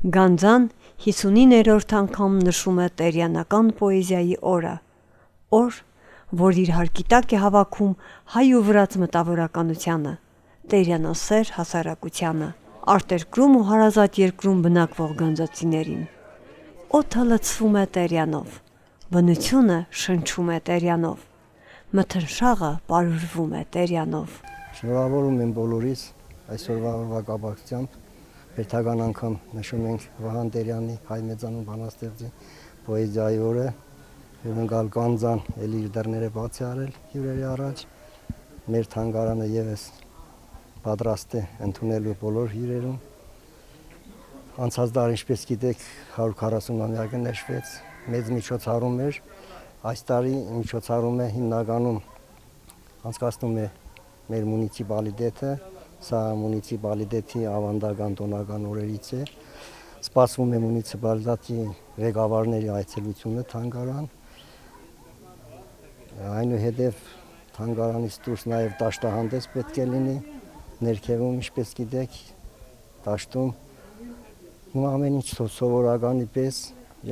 Գանձան 59-րդ անգամ նշում է տերյանական պոեզիայի օրը, օր, որ իր հարկի տակ է հավաքում հայ ու վրաց մտավորականությանը, տերյանասեր հասարակությանը, արտերկրում ու հարազատ երկրում բնակվող գանձացիներին։ Օդը լցվում է տերյանով, բնությունը շնչում է տերյանով, մթնշաղը պարուրվում է տերյանով։ Շնորհավորում եմ բոլորիս այսօրվա կապակցությամբ հերթական անգամ նշում ենք Վահան Տերյանի հայ մեծանուն բանաստեղծի պոեզիայի օրը, հյուրընկալ Գանձան էլ իր դռները բաց է արել հյուրերի առաջ, մեր թանգարանը եւս պատրաստ է ընդունելու բոլոր հյուրերուն։ Անցած տարի, ինչպես գիտեք, 140-ամյակը նշվեց, մեծ միջոցառում էր, այս տարի միջոցառումը հիմնականում անցկացնում է մեր մունիցիպալիտետը, սա մունիցիպալիտետի ավանդական տոնական օրերից է, սպասվում է մունիցիպալիտետի ղեկավարների այցելությունը թանգարան, այնուհետև թանգարանից դուրս նաև դաշտահանդես պետք է լինի, ներքևում, ինչպես գիտեք, դաշտում, ամեն ինչ սովորականի պես,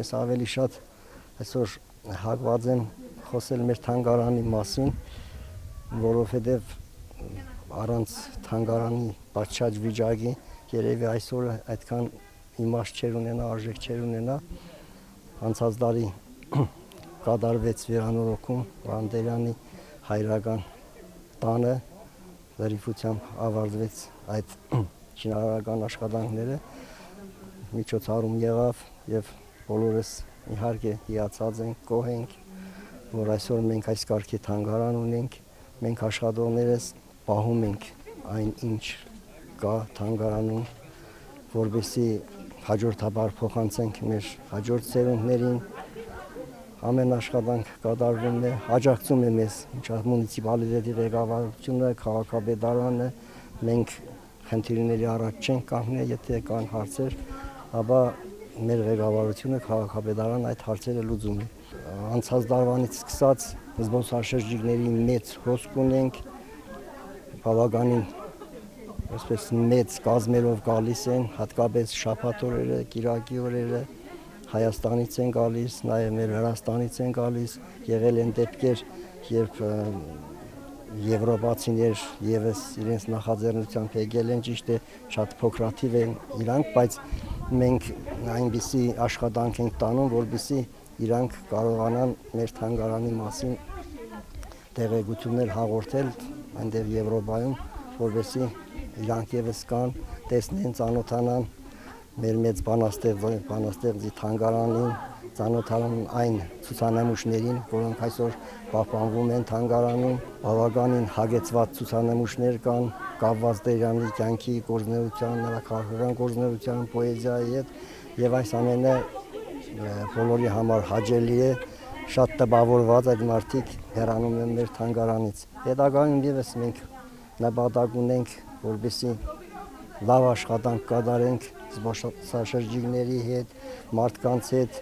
ես ավելի շատ այսօր հակված եմ խոսել մեր թանգարանի մասին, որովհետև առանց թանգարանի պատշաճ վիճակի երևի այսօրը այդքան իմաստ չեր ունենա, արժեք չեր ունենա։ Անցած տարի կատարվեց վերանորոգում Վահան Տերյանի հայրական տանը, լրիվությամբ ավարտվեց այդ շինարարական աշխատանքները, միջոցառում եղավ եւ բոլորս իհարկե հիացած ենք, գոհ ենք, որ այսօր մենք այս կարգի թանգարան ունենք, մենք աշխատողներս պահում ենք այն ինչ կա թանգարանում, որովհետեւ հաջորդաբար փոխանցենք մեր հաջորդ սերունդներին, ամեն աշխատանք կատարվում է, աջակցում է մեզ մունիցիպալիտետի ղեկավարությունը, քաղաքապետարանը, մենք խնդիրների առաջ չենք կանգնել, եթե կան հարցեր, ապա մեր ղեկավարությունը, քաղաքապետարանը այդ հարցերը լուծում է։ Անցած տարվանից սկսած զբոսաշրջիկների մեծ հոսք ունենք, բավականին այսպես մեծ կազմերով գալիս են, հատկապես շաբաթ օրերը, կիրակի օրերը, Հայաստանից են գալիս, նաև մեր Վրաստանից են գալիս, եղել են դեպքեր, երբ եվրոպացիներ եւս իրենց նախաձեռնությամբ եկել են, ճիշտ է, շատ փոքրաթիվ են իրանք, բայց մենք այնպիսի աշխատանք ենք տանում, որպեսզի իրանք կարողանան մեր թանգարանի մասին տեղեկություններ հաղորդել այնտեղ Եվրոպայում, որպեսզի իրանք եւս կան, տեսնեն, ծանոթանան մեր մեծ բանաստեղծի թանգարանին, ծանոթանան այն ցուցանմուշներին, որոնք այսօր պահպանվում են թանգարանում, բավականին հագեցված ցուցանմուշներ կան, կապված Տերյանի կյանքի գործունեության, նրա քաղաքական գործունեության, պոեզիայի հետ, եւ այս ամենը բոլորի համար հաճելի է, շատ տպավորված այդ մարդիկ հեռանում են մեր թանգարանից։ Հետագայում եւս մենք նպատակ ունենք, որպեսզի լավ աշխատանք կատարենք զբոսաշրջիկների հետ, մարդկանց հետ,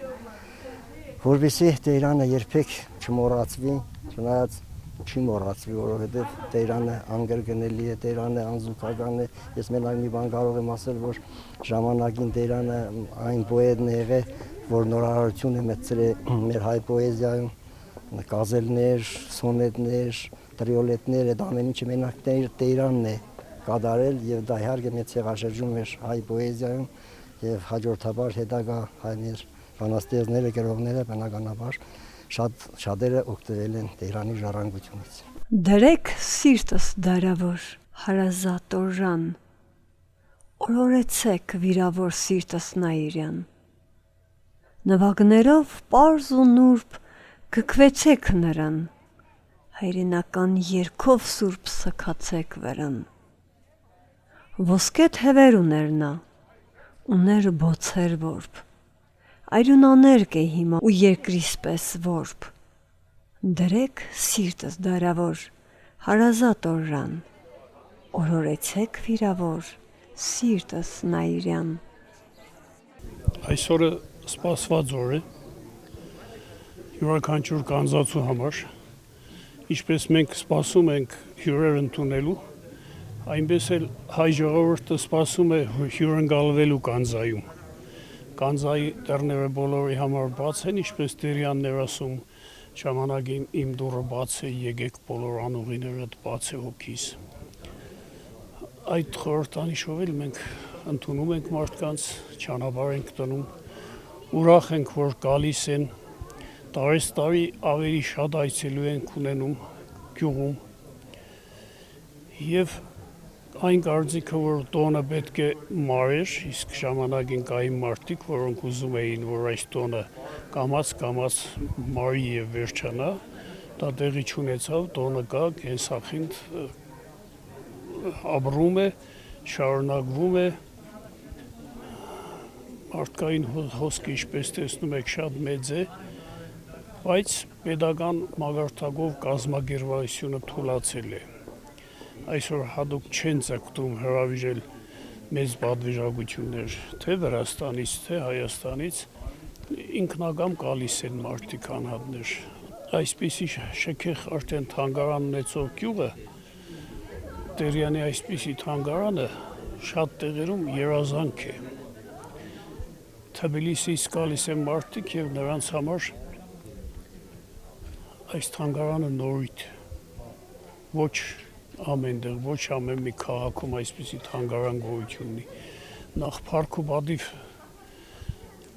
որպեսզի Տերյանը երբեք չմոռացվի, չնայած չի մոռացվի, որովհետև Տերյանը անգրգնելի է, Տերյանը անզուգական է։ Ես մենակ մի բան կարող եմ ասել, որ ժամանակին Տերյանը այն պոետն է եղել, որ նորարարություն է մտցրել մեր հայ պոեզիայում, գազելներ, սոնետներ, տրիոլետներ, այդ ամեն ինչը մենակ Տերյանն է կատարել եւ դա իհարկե մեծ հեղաշրջում էր հայ պոեզիայում եւ հաջորդաբար հետագա հայեր բանաստեղծները, գրողները բնականաբար շատերը օգտվել են Տերյանի ժառանգությունից։ Դրեք սիրտս դարավոր հարազատ օրրան, օրորեցեք վիրավոր սիրտս նայիրյան, նվագներով պարզ ու նուրբ կքվեցեք նրան, հայրենական երգով սուրբ սգացեք վրան։ Ոսկե թևեր ուներ նա, ուներ բոցեր որբ, այրունաներկ է հիմա ու երկրիս պես որբ, դրեք սիրտս դարավոր, հարազատ օրրան, օրորեցեք վիրավոր, սիրտս նայիրյան։ Այսօրը սպասված օր է, յուրաքանչյուր գանձացու համար, ինչպես մենք սպասում ենք հյուրեր ընդունելու, այնպես էլ հայ ժողովուրդը սպասում է հյուրընկալվելու Գանձայում։ Գանձայի դռները բոլորի համար բաց են, ինչպես Տերյանն էր ասում, ժամանակ իմ դուռը բաց է, եկեք բոլոր անուղիներդ բաց է հոգիս։ Այդ խորհրդանիշով էլ մենք ընդունում ենք մարդկանց, ճանապարհ ենք տնում, ուրախ ենք, որ գալիս են, տարի ավելի շատ այցելու ենք ունենում գյուղում եւ այն կարծիքը, որ տոնը պետք է մարեր, իսկ ժամանակին կային մարդիկ, որոնք ուզում էին, որ այս տոնը կամաց մարի եւ վերջանա, դա տեղի չունեցավ, տոնը կա, կենսախինդ ապրում է, շարունակվում է, մարդկային հոսքը, ինչպես տեսնում եք, շատ մեծ է, բայց պետական մագարտակով կազմակերպվածությունը թուլացել է։ Այսօր հատուկ չեն ձգտում հրավիրել մեծ պատվիրակություններ, թե Վրաստանից, թե Հայաստանից, ինքնակամ գալիս են մարդիկ անհատներ։ Այսպիսի շքեղ արդեն թանգարան ունեցող գյուղը, Տերյանի այսպիսի թանգարանը շատ տեղերում երազանք է։ Թբիլիսից գալիս են մարդիկ եւ նրանց համար այս թանգարանը նորույթ, ոչ ամենտեղ, ոչ ամեն մի քաղաքում այսպիսի թանգարան գոյություն ունի։ Նախ փառք ու պատիվ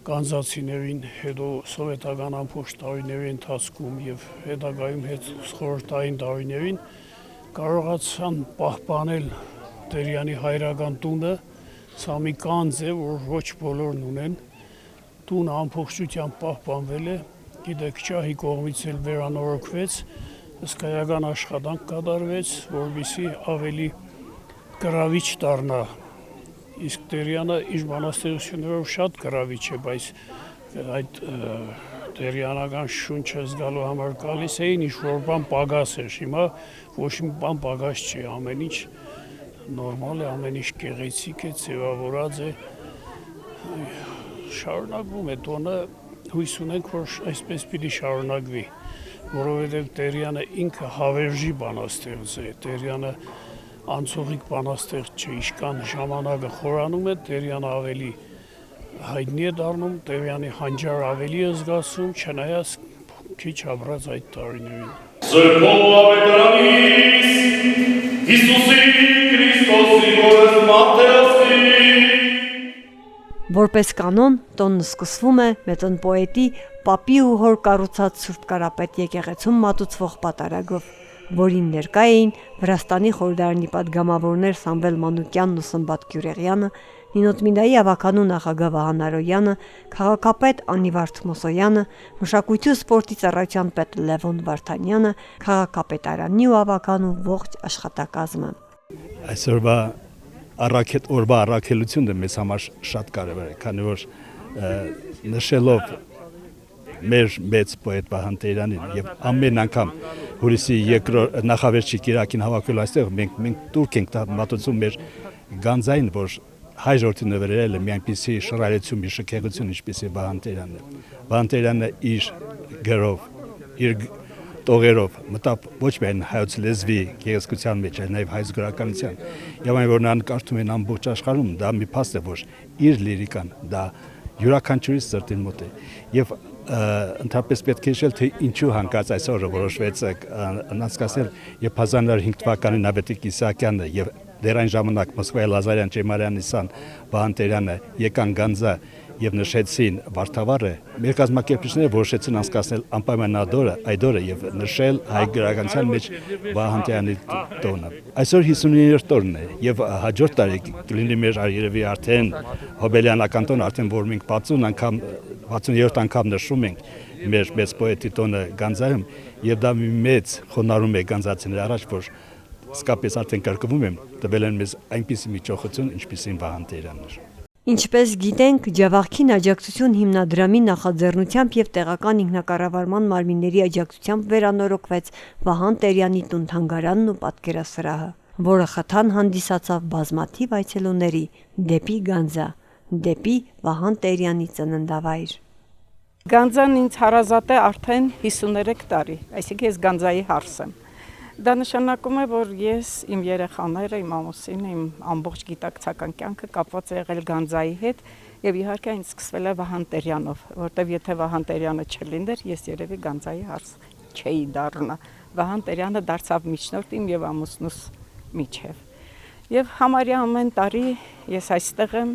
գանձացիներին, հետո սովետական ամբողջ տարիների ընթացքում եւ հետագայում խորհրդային տարիներին կարողացան պահպանել Տերյանի հայրական տունը, սա մի կանձ է, որ ոչ բոլորն ունեն, տունը ամբողջությամբ պահպանվել է, գիտեք, ջահի կողմից էլ վերանորոգվեց, հսկայական աշխատանք կատարվեց, որպեսզի ավելի գրավիչ դառնա, իսկ Տերյանը իր բանաստեղծություններով շատ գրավիչ է, բայց այդ տերյանական շունչը զգալու համար գալիս էին, ինչ-որ բան պակաս էր, հիմա ոչ մի բան պակաս չի, ամեն ինչ նորմալ է, ամեն ինչ գեղեցիկ է, ձևավորած է, շարունակվում է տոնը, հույս ունենք, որ այսպես պիտի շարունակվի, որովհետև Տերյանը ինքը հավերժի բանաստեղծ է, Տերյանը անցողիկ բանաստեղծ չէ, ինչքան ժամանակը խորանում է, Տերյանը ավելի հայտնի է դառնում, Տերյանի հանճարը ավելի է զգացում, չնայած քիչ ապրած այդ տարիներին։ Սրբով ավետարանիս, Հիսուսի Քրիստոսի որս մատերասի։ Որպես կանոն, տոնն սկսվում է մեծն պոետի Պապի ու հոր կառուցած Սուրբ Կարապետ եկեղեցում մատուցվող պատարագով, որին ներկա էին Վրաստանի խորհրդարանի պատգամավորներ Սամվել Մանուկյանն ու Սմբատ Գյուրեղյանը, Նինոթմինդայի ավականու նախագահ Վահան Արոյանը, քաղաքապետ Անի Վարդմոսոյանը, մշակույթի ու սպորտի ծառայության պետ Լևոն Վարդանյանը, քաղաքապետարանի ու ավականու ողջ աշխատակազմը։ Այսօրվա օրվա առաքելությունը մեզ համար շատ կարևոր է, քանի որ նշելով մեր մեծ պոետ Վահան Տերյանին եւ ամեն անգամ հուլիսի նախավերջի կիրակին հավաքելու այստեղ մենք դուրք ենք մատուցում մեր գանձային, որ հայ ժողովրդի նվերել է մի այնպիսի շռայլություն, մի շքեղություն, ինչպիսի Վահան Տերյանն է։ Վահան Տերյանը իր գրով, իր տողերով մտավ ոչ միայն հայոց լեզվի գեղեցկության մեջ, այլ նաև հայ զգորականության։ Եվ այն որ նրան կարդում են ամբողջ աշխարհում, դա մի փաստ է, որ իր լիրիկան դա յուրաքանչյուրի սրտին մոտ է։ Եվ ընդհանրապես պետք է հիշել, թե ինչու հանկարծ այսօրը որոշվեց անցկացնել, երբ 1905 թվականին Ավետիք Իսահակյանը եւ դեռ այն ժամանակ Մոսկվայի Լազարյան Ճեմարյանիսան Վահան Տերյանը եկան Գանձա եւ նշեցին Վարդավառը, մեր կազմակերպիչները որոշեցին անցկացնել անպայման այդ օրը եւ նշել հայ գրականության մեջ Վահան Տերյանի տոնը։ Այսօր 59-րդ օրն է եւ հաջորդ տարի կլինի մեր երևի արդեն հոբելյանական տոն, արդեն որ մենք 60-րդ անգամ նշում ենք մեր մեծ պոետի տոնը Գանձայում եւ դա մի մեծ խոնարհում է գանձացիների առաջ, որ իսկապես արդեն կրկվում եմ, տվել են մեզ այնպիսի միջոցություն, ինչպիսին Վահան Տերյանն էր։ Ինչպես գիտենք, Ջավախքին աջակցություն հիմնադրամի նախաձեռնությամբ եւ տեղական ինքնակառավարման մարմինների աջակցությամբ վերանորոգվեց Վահան Տերյանի տուն-թանգարանն ու պատկերասրահը, որը խթան հանդիսացավ բազմաթիվ այցելուների դեպի Գանձա, դեպի Վահան Տերյանի ծննդավայր։ Գանձան ինձ հարազատ է արդեն 53 տարի, այսինքն ես Գանձայի հարս եմ։ Դա նշանակում է, որ ես, իմ երեխաները, իմ ամուսինը, իմ ամբողջ գիտակցական կյանքը կապված է եղել Գանձայի հետ Եվ իհարկե այն սկսվել է Վահան Տերյանով, որտեվ եթե Վահան Տերյանը չլիներ, ես երևի Գանձայի հարց չէի դառնա։ Վահան Տերյանը դարձավ միջնորդ իմ եւ ամուսնուս միջև։ Եվ համարյա ամեն տարի ես այստեղ եմ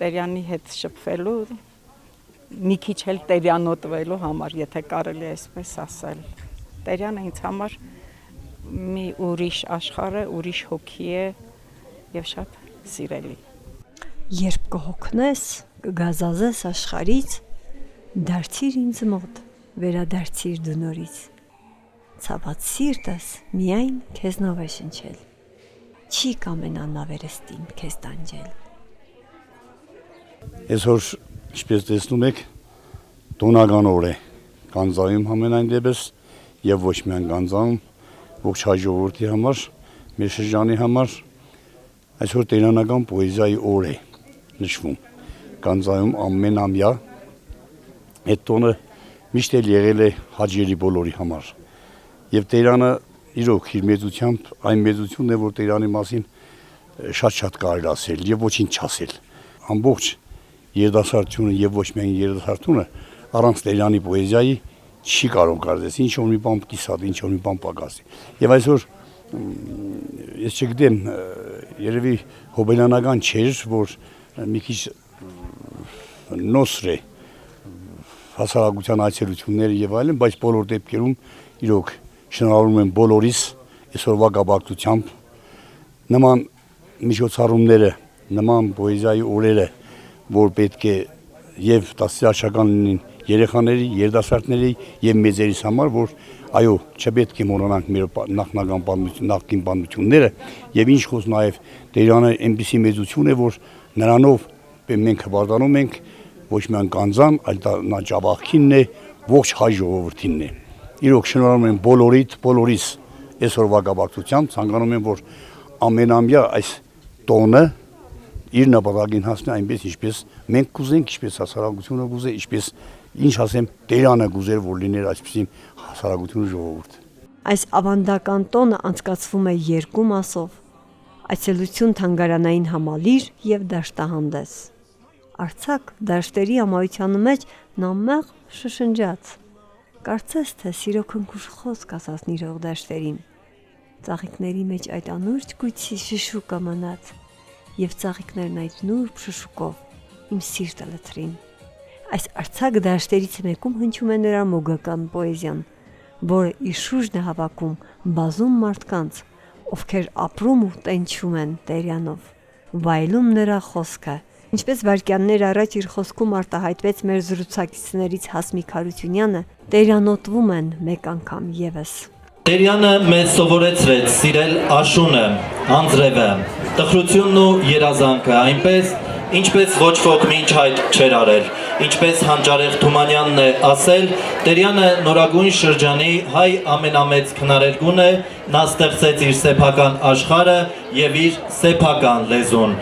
Տերյանի հետ շփվելու, մի քիչ էլ տերյանոտվելու համար, եթե կարելի այսպես ասել։ Տերյանը ինձ համար մի ուրիշ աշխարհ է, ուրիշ հոգի է եւ շատ սիրելի։ Երբ կհոգնես, կգազազես աշխարից, դարձիր ինձ մոտ, վերադարձիր դու նորից։ Ցաված սիրտս միայն քեզնով է շնչել, չի կամենանավերստին քեզ տանջել։ Այսօր, ինչպես տեսնում եք, տոնական օր է Գանձայում համենայն դեպս եւ ոչ միայն Գանձայում, ողջ հայ ժողովրդի համար, մեր շրջանի համար այսօր տերանական պոեզիայի օր է նշվում։ Գանձայում ամենամյա այդ տոնը միշտ էլ եղել է հաջելի բոլորի համար։ Եվ Տերանը իրոք իր մեծությամբ այն մեծությունն է, որ Տերանի մասին շատ կարելի ասել եւ ոչինչ չասել։ Ամբողջ երիտասարդությունը եւ ոչ միայն երիտասարդությունը առանց Տերանի պոեզիայի չի կարող կարծես ինչ որ մի բան կիսատ, ինչ որ մի բան պակասի։ Եվ այսօր ես չգիտեմ, երևի հոբելյանական չէր, որ մի քիչ նոսր է հասարակության այցելությունները եւ այլն, բայց բոլոր դեպքերում իրոք շնորհավորում եմ բոլորիս այսօրվա կապակցությամբ նման միջոցառումները, նման պոեզիայի օրերը, որ պետք է եւ դասարաշական լինեն երեխաների, երիտասարդների եւ մեծերիս համար, որ այո, չպետք է մոռանանք մեր նախկին պատմությունները եւ ինչ խոս նաեւ Տերյանը այնպիսի մեծություն է, որ նրանով մենք հպարտանում ենք ոչ միայն Գանձան, այլ նա Ջաբախքինն է, ողջ հայ ժողովրդինն է։ Իրոք շնորհավորում եմ բոլորիս այսօրվա կապակցությամբ, ցանկանում եմ, որ ամենամյա այս տոնը իր նպատակին հասնի այնպես, ինչպես մենք կուզենք, ինչպես հասարակությունը կուզե, ինչպես ինչ ասեմ, Տերյանը կուզեր, որ լիներ այսպիսի հասարակությունը ժողովուրդ։ Այս ավանդական տոնը անցկացվում է երկու մասով՝ այցելություն թանգարանային համալիր եւ դաշտահանդես։ Արցակ դաշտերի ամայության մեջ նամեղ շշնջաց։ Կարծես թե սիրո քնքուշ խոսք ասած նիրող դաշտերին։ Ծաղիկների մեջ այդ անուրջ գույցի շշուկը մնաց, եւ ծաղիկներն այդ նուրբ շշուկով իմ սիրտը լցրին։ Այս արցակ դաշտերից մեկում հնչում է նրա մոգական պոեզիան, որը իր շուրջն է հավաքում բազում մարդկանց, ովքեր ապրում ու տենչում են Տերյանով, վայելում նրա խոսքը։ Ինչպես վայրկյաններ առաջ իր խոսքում արտահայտվեց մեր զրուցակիցներից Հասմիկ Հարությունյանը, Տերյանոտվում են մեկ անգամ եւս։ Տերյանը մեզ սովորեցրեց սիրել աշունը, անձրևը, տխրությունն ու երազանքը, այնպես, ինչպես ոչ ոք մինչ այդ չէր արել, ինչպես Հանճարեղ Թումանյանն է ասել, Տերյանը նորագույն շրջանի հայ ամենամեծ քնարերգուն է, նա ստեղծեց իր սեփական աշխարհը եւ իր սեփական լեզուն։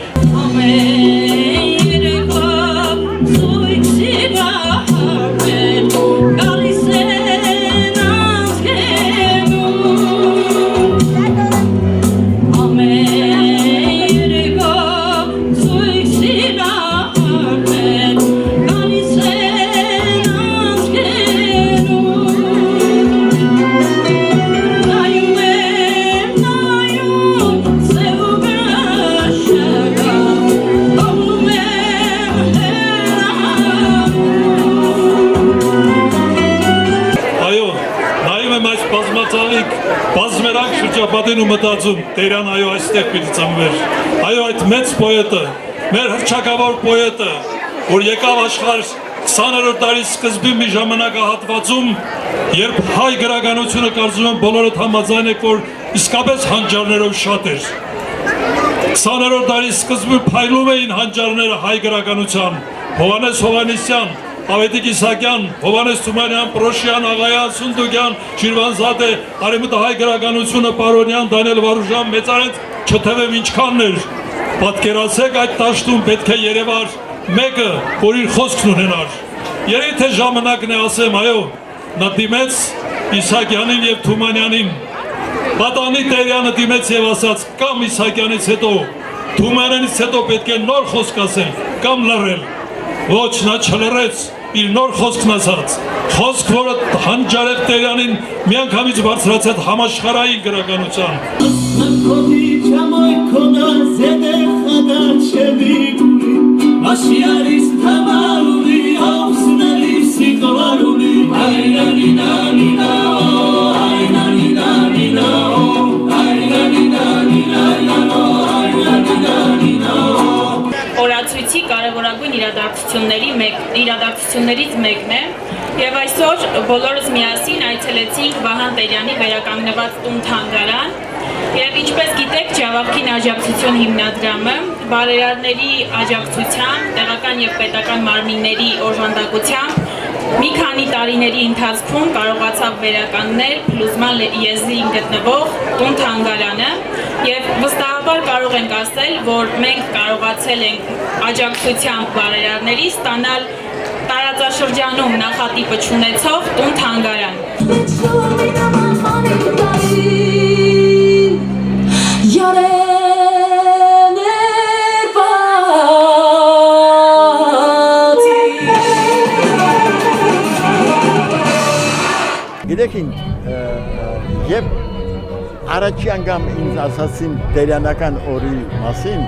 Բազմերակ շրջապատին ու մտածում, Տերյան այո այստեղ պիտի ծնվեր, այո այդ մեծ պոետը, մեր հռչակավոր պոետը, որ եկավ աշխարհ 20-րդ դարի սկզբի մի ժամանակահատվածում, երբ հայ գրականությունը կարծում եմ բոլորդ համաձայն եք, որ իսկապես հանճարներով շատ էր։ 20-րդ դարի սկզբում փայլում էին հանճարները հայ գրականության, Հովհաննես Հովհաննիսյան, Ավետիք Իսակյան, Հովհաննես Թումանյան, Պրոշյան, Աղայան, Սունդուկյան, Շիրվանզադե, արևմտահայ գրականությունը, Պարոնյան, Դանիել Վարուժան, մեծարեց չթվեմ ինչքանն էր։ Պատկերացեք այդ դաշտում պետք է երևար մեկը, որ իր խոսքն ունենար։ Երևի թե ժամանակն է ասեմ, այո, նա դիմեց Իսակյանին եւ Թումանյանին։ Պատանի Տերյանը դիմեց եւ ասաց, կամ Իսակյանից հետո, Թումանյանից հետո պետք է նոր խոսք ասել, կամ լռել։ ոչ նա չլրեց իր նոր խոսքն ասաց, խոսք, որը հանջարեղ Տերյանին միանգամից բարձրացած համաշխարհային գրականության։ Օրացույցի կարևորագույն իրադարձություններից մեկն է եւ այսօր բոլորս միասին այցելեցինք Վահան Տերյանի վերականգնված տուն-թանգարան եւ ինչպես գիտեք Ջավախքին աջակցություն հիմնադրամը բարերարների աջակցությամբ տեղական եւ պետական մարմինների օժանդակությամբ մի քանի տարիների ընթացքում կարողացավ վերականգնել Փլուզման եզրին գտնվող տուն-թանգարանը եւ վստահաբար կարող ենք ասել, որ մենք կարողացել ենք աջակցությամբ բարերարների ստանալ տարածաշրջանում նախատիպը չունեցող տուն-թանգարան։ Գիտեք ինչ, երբ առաջի անգամ ինձ ասացին Տերյանական օրի մասին,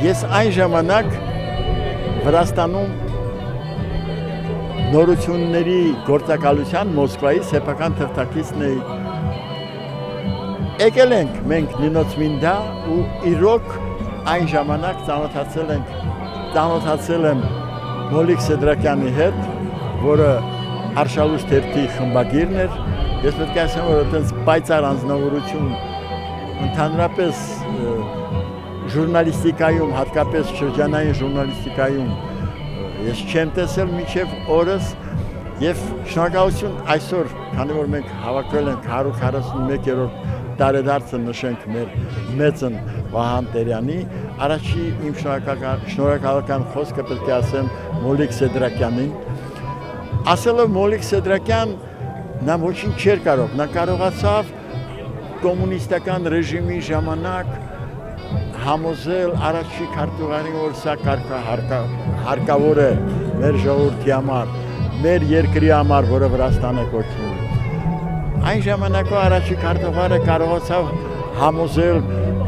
ես այն ժամանակ Վրաստանում նորությունների գործակալության Մոսկվայի սեփական թղթակիցն էի։ Եկել ենք մենք Նինոցմինդա ու իրոք այն ժամանակ ծանոթացել եմ Մոլիկ Սեդրակյանի հետ, որը Արշալուշ թերթի խմբագիրն էր, ես պետք է ասեմ, որ այդպես պայծառ անձնավորություն ընդհանրապես ժուրնալիստիկայում, հատկապես շրջանային ժուրնալիստիկայում ես չեմ տեսել մինչև օրս եւ շնորհակալություն այսօր, քանի որ մենք հավաքվել ենք 141-րդ տարեդարձը նշենք մեր մեծն Վահան Տերյանի, առաջի իմ շնորհակալական խոսքը պետք է ասեմ Մոլիկ Սեդրակյանին։ Ասելով Մոլիկ Սեդրակյան, նա ոչինչ չէր կարող, նա կարողացավ կոմունիստական ռեժիմի ժամանակ համոզել առաջի քարտուղարին, որ սա հարկավոր է մեր ժողովրդի համար, մեր երկրի համար, որը Վրաստան է կոչվում։ Այն ժամանակվա առաջի քարտուղարը կարողացավ համոզել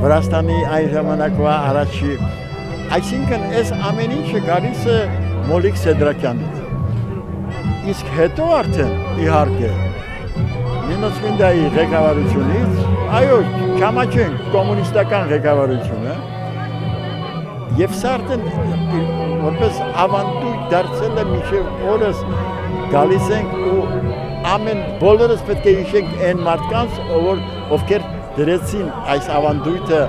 Վրաստանի այն ժամանակվա առաջի, այսինքն այս ամեն ինչը գալիս է Մոլիկ Սեդրակյանից։ Իսկ հետո արդեն իհարկե Նինոցմինդայի ղեկավարությունից, այո, չամաչենք կոմունիստական ղեկավարությունը, եւ սա արդեն որպես ավանդույթ դարձել է մինչև օրս գալիս ենք ու ամեն բոլորս պետք է հիշենք այն մարդկանց, ովքեր դրեցին այս ավանդույթը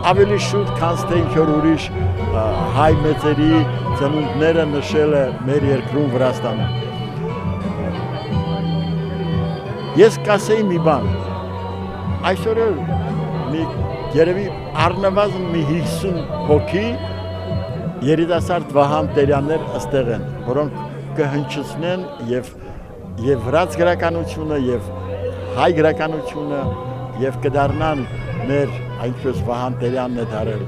ավելի շուտ, քան թե ինչ-որ ուրիշ հայ մեծերի ծնունդները նշել է մեր երկրում Վրաստանում։ Ես կասեի մի բան, այսօր երևի առնվազն մի 50 հոգի երիտասարդ Վահան Տերյաններ ըստեղ են, որոնք կհնչեցնեն եւ վրաց գրականությունը եւ հայ գրականությունը եւ կդառնան մեր այնպես Վահան Տերյանն է դարել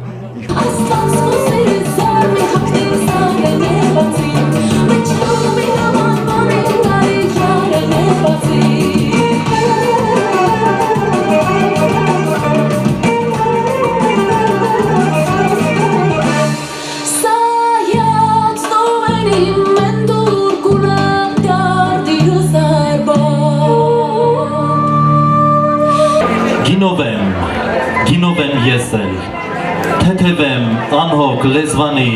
Գինով եմ ես էլ, թեթև եմ անհոգ լեզվանի,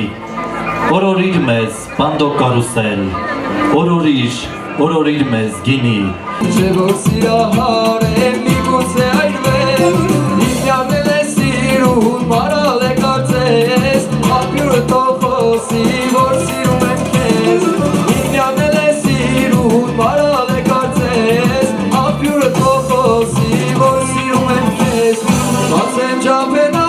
օրորիր մեզ բանդոկ կարուսել, օրորիր մեզ գինի։ Չէ որ սիրահար եմ մի գուցե այրվել, ինքյանել է սիրուն, մարալ է կարծես, ապյուրը տոխոսի, որ սիրում եմ կեզ, ինքյանել է սիրուն, մարալ է կարծես, ապյուրը տոխոսի, որ սիրում եմ կեզ, բացեմ ճապենա